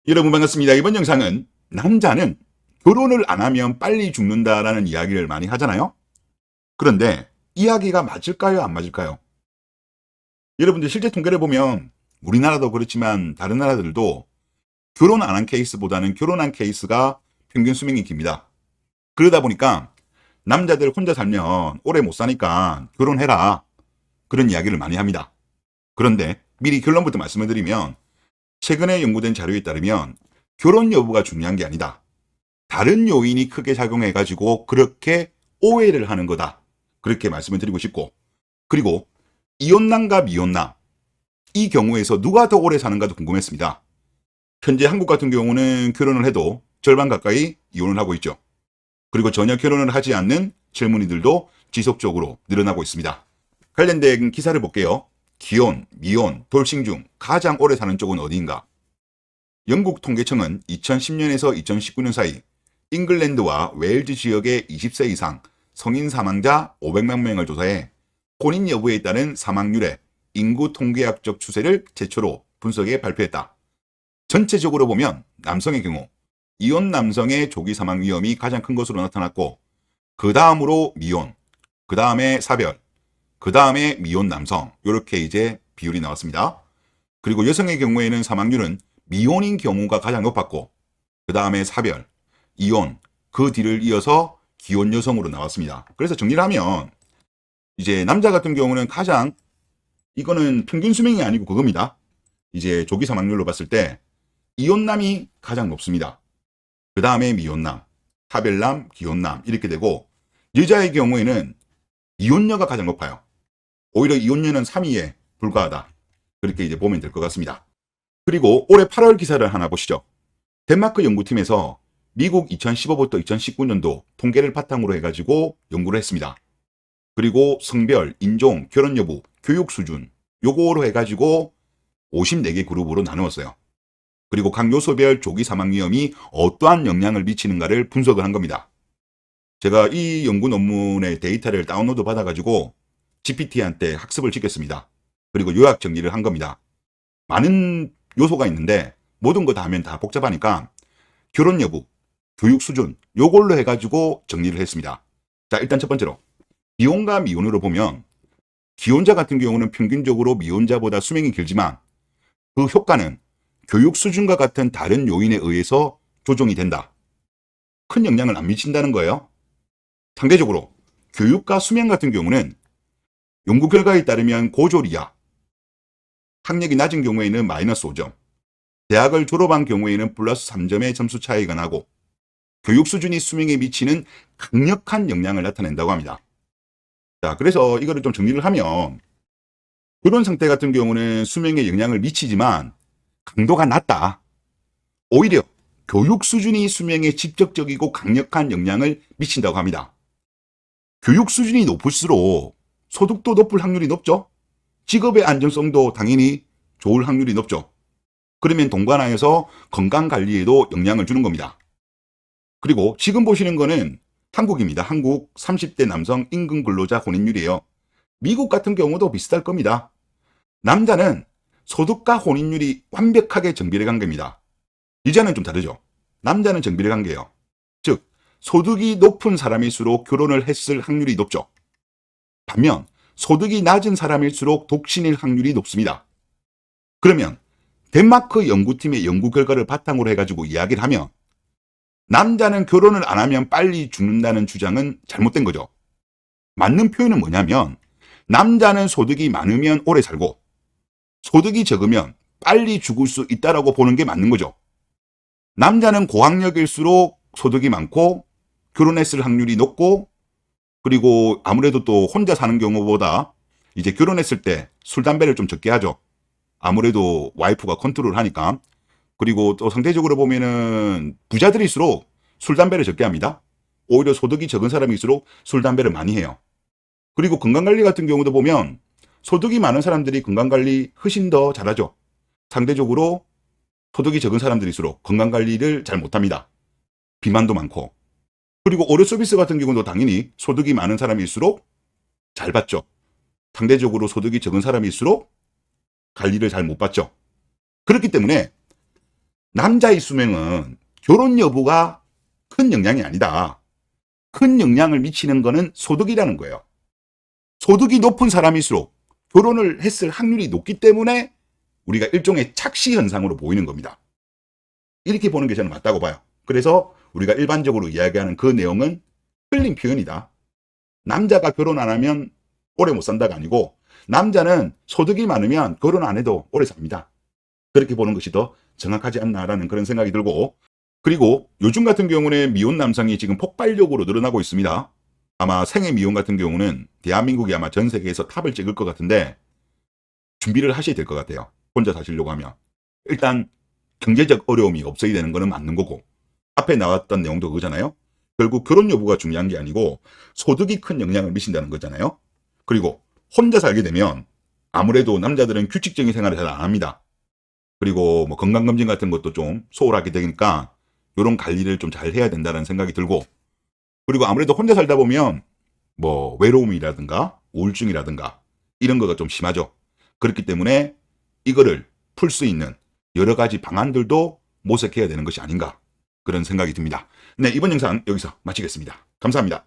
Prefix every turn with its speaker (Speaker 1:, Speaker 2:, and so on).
Speaker 1: 여러분 반갑습니다. 이번 영상은 남자는 결혼을 안 하면 빨리 죽는다라는 이야기를 많이 하잖아요. 그런데 이야기가 맞을까요? 안 맞을까요? 여러분들 실제 통계를 보면 우리나라도 그렇지만 다른 나라들도 결혼 안 한 케이스보다는 결혼한 케이스가 평균 수명이 깁니다. 그러다 보니까 남자들 혼자 살면 오래 못 사니까 결혼해라, 그런 이야기를 많이 합니다. 그런데 미리 결론부터 말씀을 드리면, 최근에 연구된 자료에 따르면 결혼 여부가 중요한 게 아니다, 다른 요인이 크게 작용해가지고 그렇게 오해를 하는 거다, 그렇게 말씀을 드리고 싶고, 그리고 이혼남과 미혼남, 이 경우에서 누가 더 오래 사는가도 궁금했습니다. 현재 한국 같은 경우는 결혼을 해도 절반 가까이 이혼을 하고 있죠. 그리고 전혀 결혼을 하지 않는 젊은이들도 지속적으로 늘어나고 있습니다. 관련된 기사를 볼게요. 기혼, 미혼, 돌싱 중 가장 오래 사는 쪽은 어디인가? 영국 통계청은 2010년에서 2019년 사이 잉글랜드와 웨일즈 지역의 20세 이상 성인 사망자 500만 명을 조사해 혼인 여부에 따른 사망률의 인구 통계학적 추세를 최초로 분석해 발표했다. 전체적으로 보면 남성의 경우 이혼 남성의 조기 사망 위험이 가장 큰 것으로 나타났고, 그 다음으로 미혼, 그 다음에 사별, 그 다음에 미혼 남성, 이렇게 이제 비율이 나왔습니다. 그리고 여성의 경우에는 사망률은 미혼인 경우가 가장 높았고, 그 다음에 사별, 이혼, 그 뒤를 이어서 기혼 여성으로 나왔습니다. 그래서 정리를 하면 이제 남자 같은 경우는 가장, 이거는 평균 수명이 아니고 그겁니다. 이제 조기 사망률로 봤을 때 이혼남이 가장 높습니다. 그 다음에 미혼남, 사별남, 기혼남, 이렇게 되고, 여자의 경우에는 이혼녀가 가장 높아요. 오히려 이혼녀는 3위에 불과하다, 그렇게 이제 보면 될 것 같습니다. 그리고 올해 8월 기사를 하나 보시죠. 덴마크 연구팀에서 미국 2015부터 2019년도 통계를 바탕으로 해가지고 연구를 했습니다. 그리고 성별, 인종, 결혼 여부, 교육 수준, 요거로 해가지고 54개 그룹으로 나누었어요. 그리고 각 요소별 조기 사망 위험이 어떠한 영향을 미치는가를 분석을 한 겁니다. 제가 이 연구 논문의 데이터를 다운로드 받아가지고 GPT한테 학습을 시켰습니다. 그리고 요약 정리를 한 겁니다. 많은 요소가 있는데 모든 거 다 하면 다 복잡하니까 결혼 여부, 교육 수준, 요걸로 해가지고 정리를 했습니다. 자, 일단 첫 번째로 기혼과 미혼으로 보면, 기혼자 같은 경우는 평균적으로 미혼자보다 수명이 길지만 그 효과는 교육 수준과 같은 다른 요인에 의해서 조정이 된다. 큰 영향을 안 미친다는 거예요. 상대적으로 교육과 수명 같은 경우는 연구 결과에 따르면 고졸 이하, 학력이 낮은 경우에는 마이너스 5점, 대학을 졸업한 경우에는 플러스 3점의 점수 차이가 나고, 교육 수준이 수명에 미치는 강력한 영향을 나타낸다고 합니다. 자, 그래서 이거를 좀 정리를 하면, 결혼 상태 같은 경우는 수명에 영향을 미치지만 강도가 낮다. 오히려 교육 수준이 수명에 직접적이고 강력한 영향을 미친다고 합니다. 교육 수준이 높을수록 소득도 높을 확률이 높죠. 직업의 안정성도 당연히 좋을 확률이 높죠. 그러면 동반하여서 건강관리에도 영향을 주는 겁니다. 그리고 지금 보시는 거는 한국입니다. 한국 30대 남성 임금 근로자 혼인율이에요. 미국 같은 경우도 비슷할 겁니다. 남자는 소득과 혼인율이 완벽하게 정비례 관계입니다. 여자는 좀 다르죠. 남자는 정비례 관계예요. 즉 소득이 높은 사람일수록 결혼을 했을 확률이 높죠. 반면 소득이 낮은 사람일수록 독신일 확률이 높습니다. 그러면 덴마크 연구팀의 연구 결과를 바탕으로 해가지고 이야기를 하면, 남자는 결혼을 안 하면 빨리 죽는다는 주장은 잘못된 거죠. 맞는 표현은 뭐냐면, 남자는 소득이 많으면 오래 살고 소득이 적으면 빨리 죽을 수 있다라고 보는 게 맞는 거죠. 남자는 고학력일수록 소득이 많고 결혼했을 확률이 높고, 그리고 아무래도 또 혼자 사는 경우보다 이제 결혼했을 때 술, 담배를 좀 적게 하죠. 아무래도 와이프가 컨트롤을 하니까. 그리고 또 상대적으로 보면은 부자들일수록 술, 담배를 적게 합니다. 오히려 소득이 적은 사람일수록 술, 담배를 많이 해요. 그리고 건강관리 같은 경우도 보면 소득이 많은 사람들이 건강관리 훨씬 더 잘하죠. 상대적으로 소득이 적은 사람들일수록 건강관리를 잘 못합니다. 비만도 많고. 그리고 의료 서비스 같은 경우도 당연히 소득이 많은 사람일수록 잘 받죠. 상대적으로 소득이 적은 사람일수록 관리를 잘 못 받죠. 그렇기 때문에 남자의 수명은 결혼 여부가 큰 영향이 아니다. 큰 영향을 미치는 거는 소득이라는 거예요. 소득이 높은 사람일수록 결혼을 했을 확률이 높기 때문에 우리가 일종의 착시 현상으로 보이는 겁니다. 이렇게 보는 게 저는 맞다고 봐요. 그래서 우리가 일반적으로 이야기하는 그 내용은 틀린 표현이다. 남자가 결혼 안 하면 오래 못 산다가 아니고 남자는 소득이 많으면 결혼 안 해도 오래 삽니다. 그렇게 보는 것이 더 정확하지 않나라는 그런 생각이 들고, 그리고 요즘 같은 경우는 미혼 남성이 지금 폭발력으로 늘어나고 있습니다. 아마 생애 미혼 같은 경우는 대한민국이 아마 전 세계에서 탑을 찍을 것 같은데 준비를 하셔야 될 것 같아요. 혼자 사시려고 하면. 일단 경제적 어려움이 없어야 되는 거는 맞는 거고, 앞에 나왔던 내용도 그거잖아요. 결국 결혼 여부가 중요한 게 아니고 소득이 큰 영향을 미친다는 거잖아요. 그리고 혼자 살게 되면 아무래도 남자들은 규칙적인 생활을 잘 안 합니다. 그리고 뭐 건강검진 같은 것도 좀 소홀하게 되니까 이런 관리를 좀 잘 해야 된다는 생각이 들고, 그리고 아무래도 혼자 살다 보면 뭐 외로움이라든가 우울증이라든가 이런 거가 좀 심하죠. 그렇기 때문에 이거를 풀 수 있는 여러 가지 방안들도 모색해야 되는 것이 아닌가, 그런 생각이 듭니다. 네, 이번 영상 여기서 마치겠습니다. 감사합니다.